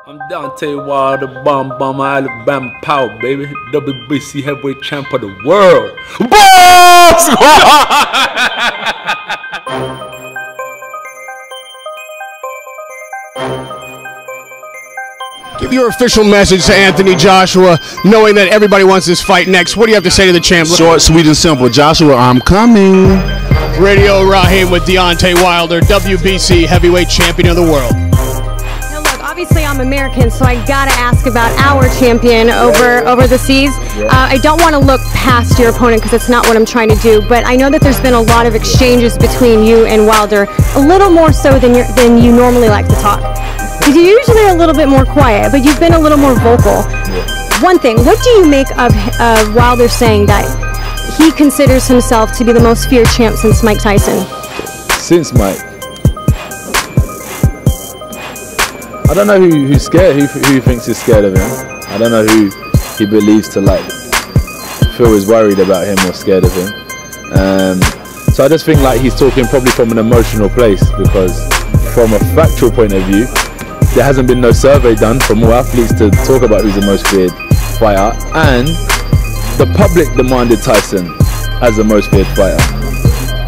I'm Deontay Wilder, bomb, Alabama power, baby. WBC heavyweight champ of the world. Boss! Give your official message to Энтони Джошуа, knowing that everybody wants this fight next. What do you have to say to the champ? Short, sweet, and simple. Joshua, I'm coming. Radio Raheem with Deontay Wilder, WBC heavyweight champion of the world. Now look, obviously I'm American, so I gotta ask about our champion over the seas. I don't want to look past your opponent because it's not what I'm trying to do, but I know that there's been a lot of exchanges between you and Wilder, a little more so than you normally like to talk. Because you're usually a little bit more quiet, but you've been a little more vocal. One thing, what do you make of Wilder saying that he considers himself to be the most feared champ since Mike Tyson? Since Mike? I don't know who's scared, who thinks he's scared of him. I don't know who he believes to feel is worried about him or scared of him. So I just think he's talking probably from an emotional place, because from a factual point of view, there hasn't been no survey done from all athletes to talk about who's the most feared fighter, and the public demanded Tyson as the most feared fighter.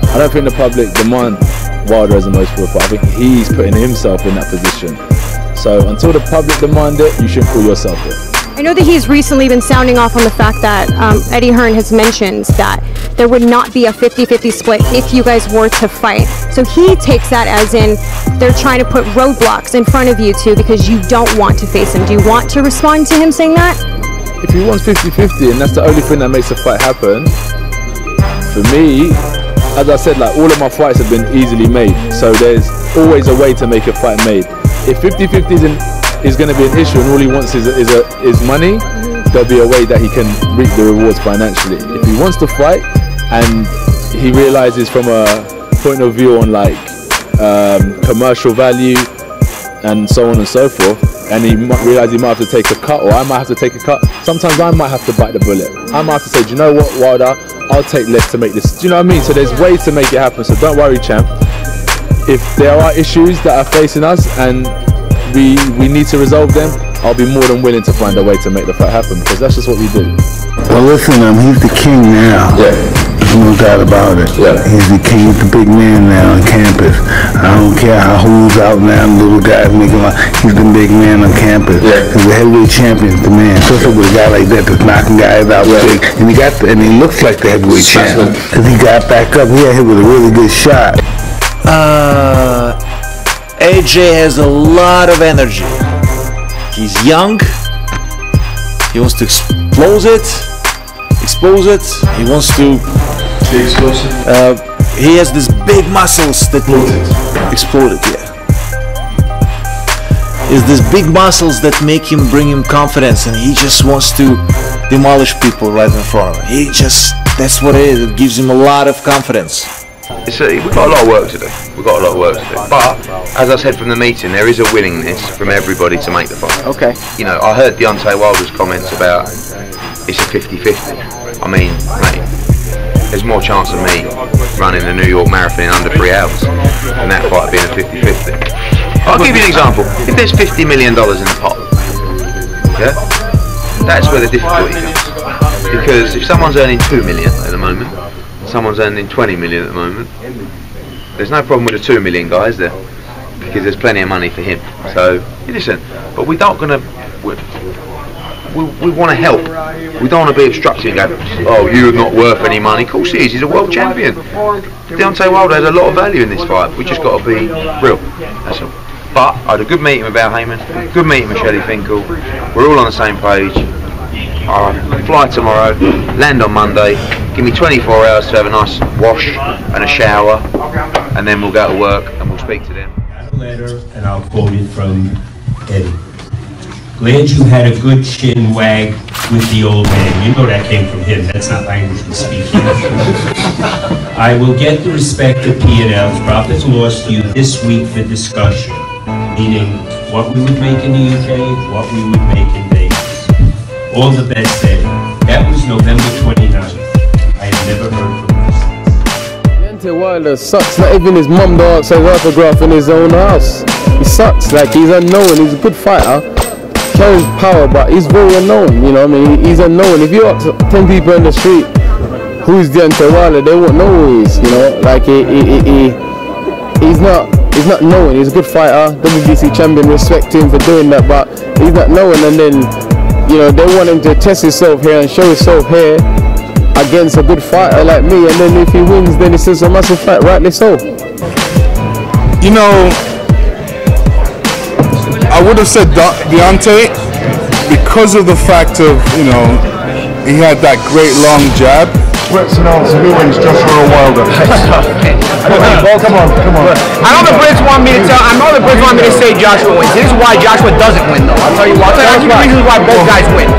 I don't think the public demand Wilder as the most feared fighter. I think he's putting himself in that position. So until the public demand it, you shouldn't call yourself it. I know that he's recently been sounding off on the fact that Eddie Hearn has mentioned that there would not be a 50-50 split if you guys were to fight. So he takes that as in they're trying to put roadblocks in front of you two because you don't want to face him. Do you want to respond to him saying that? If he wants 50-50 and that's the only thing that makes a fight happen, for me, as I said, all of my fights have been easily made. So there's always a way to make a fight made. If 50-50 is going to be an issue and all he wants is money, there'll be a way that he can reap the rewards financially. If he wants to fight and he realizes from a point of view on commercial value and so on and so forth, and he might realize he might have to take a cut, or I might have to take a cut, sometimes I might have to bite the bullet. I might have to say, do you know what, Wilder, I'll take less to make this. Do you know what I mean? So there's ways to make it happen, so don't worry, champ. If there are issues that are facing us and we need to resolve them, I'll be more than willing to find a way to make the fight happen, because that's just what we do. Well, listen, he's the king now. Yeah. There's no doubt about it. Yeah. He's the king, he's the big man now on campus. I don't care who's out now, little guys making he's the big man on campus. Yeah. He's the heavyweight champion, the man. Especially with a guy like that that's knocking guys out. Yeah. And he looks like the heavyweight champion. Because he got back up, he got hit with a really good shot. AJ has a lot of energy. He's young. He wants to expose it. He wants to be explosive. He has these big muscles that explode it. Yeah. It's these big muscles that bring him confidence, and he just wants to demolish people right in front of him. That's what it is. It gives him a lot of confidence. We've got a lot of work to do. But as I said from the meeting, there is a willingness from everybody to make the fight. Okay. You know, I heard Deontay Wilder's comments about it's a 50-50. I mean, mate, there's more chance of me running the New York Marathon in under 3 hours than that fight being a 50-50. I'll give you an example. If there's $50 million in the pot, yeah, that's where the difficulty comes. Because if someone's earning $2 million at the moment, someone's earning $20 million at the moment, there's no problem with the $2 million guy, is there? Because there's plenty of money for him. So, listen, but we don't we want to help. We don't want to be obstructive and go, oh, you're not worth any money. Of course he is, he's a world champion. Deontay Wilder has a lot of value in this fight. We just got to be real, that's all. But I had a good meeting with Al Heyman, a good meeting with Shelley Finkel. We're all on the same page. I'll fly tomorrow, land on Monday, give me 24 hours to have a nice wash and a shower, and then we'll go to work and we'll speak to them. A letter, and I'll quote it from Eddie. Glad you had a good chin wag with the old man. You know that came from him. That's not language we speak. I will get the respect of P&L's profit and loss to you this week for discussion, meaning what we would make in the UK, what we would make in Vegas. All the best, Eddie. That was November 29th. I have never heard from him since. Deontay Wilder sucks. Not even his mum don't say autograph in his own house. He sucks. He's unknown. He's a good fighter. carries power, but he's very unknown. You know what I mean? He's unknown. If you ask 10 people in the street who's Deontay Wilder, they won't know who he is. You know, like he's not known. He's a good fighter, WBC champion. Respect him for doing that, but he's not known. And then, you know, they want him to test himself here and show himself here against a good fighter like me. And then if he wins, then it's just a massive fight, rightly so. You know, I would have said Deontay because of the fact of, you know, he had that great long jab. Brits announce who wins, Joshua or Wilder. Come on. I know the Brits want me to say Joshua wins. This is why Joshua doesn't win, though. I'll tell you why. I'll give you reasons why both guys win.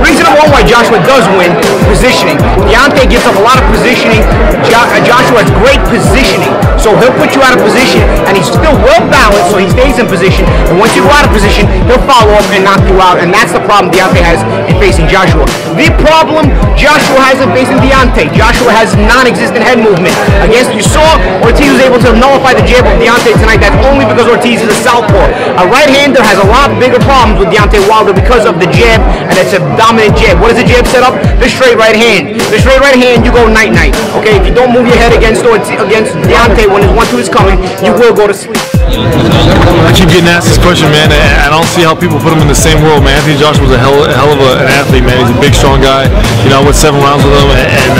Reason number one why Joshua does win, positioning. Deontay gives up a lot of positioning. Joshua has great positioning. So he'll put you out of position, and he's still well balanced, so he stays in position. And once you go out of position, he'll follow up and knock you out. And that's the problem Deontay has in facing Joshua. The problem Joshua has in facing Deontay. Joshua has non-existent head movement. Against, you saw Ortiz was able to nullify the jab of Deontay tonight. That's only because Ortiz is a southpaw. A right-hander has a lot bigger problems with Deontay Wilder because of the jab, and it's a dominant jab. What is the jab set up? The straight right hand. The straight right hand, you go night-night. Okay, if you don't move your head against Deontay when his 1-2 is coming, you will go to sleep. I keep getting asked this question, man. I don't see how people put him in the same world, man. Anthony Joshua was a hell of an athlete, man. He's a big, strong guy. You know, I went 7 rounds with him, and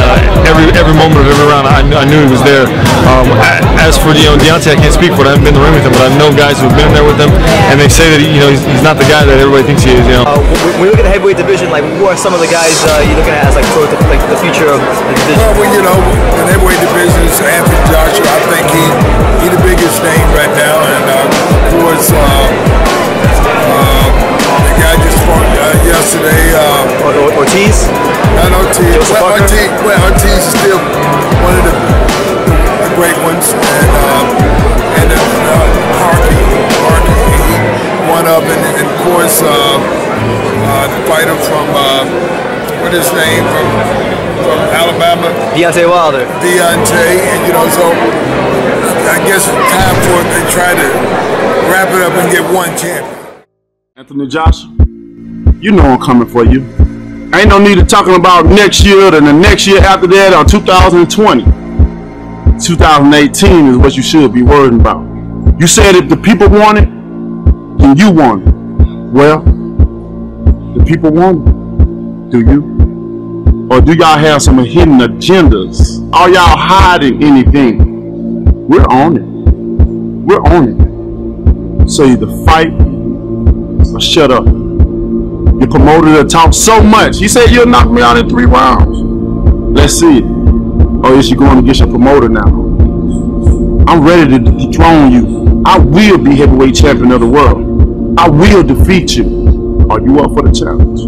every moment of every round, I knew he was there. As for Deontay, I can't speak for it. I haven't been in the ring with him, but I know guys who've been in there with him, and they say that he's not the guy that everybody thinks he is. You know. When you look at the heavyweight division, like who are some of the guys you're looking at as like sort of the future of the division? Well, you know, in the heavyweight division, it's Anthony Joshua. I think he's the biggest name right now, and of course, the guy just fought yesterday. Ortiz? Not Ortiz. Ortiz is still one of the great ones, and then Harvey, one of, and of course, the fighter from what is his name from Alabama? Deontay Wilder. Deontay, and you know, so I guess it's time for it to try to wrap it up and get one champion. Anthony Joshua, you know I'm coming for you. Ain't no need of talking about next year, then the next year after that, or 2020. 2018 is what you should be worrying about. You said if the people want it, then you want it. Well, the people want it. Do you? Or do y'all have some hidden agendas? Are y'all hiding anything? We're on it. We're on it. So either fight or shut up. Your promoter that talks so much. He said you'll knock me out in 3 rounds. Let's see it. Or is you going against your promoter now? I'm ready to dethrone you. I will be heavyweight champion of the world. I will defeat you. Are you up for the challenge?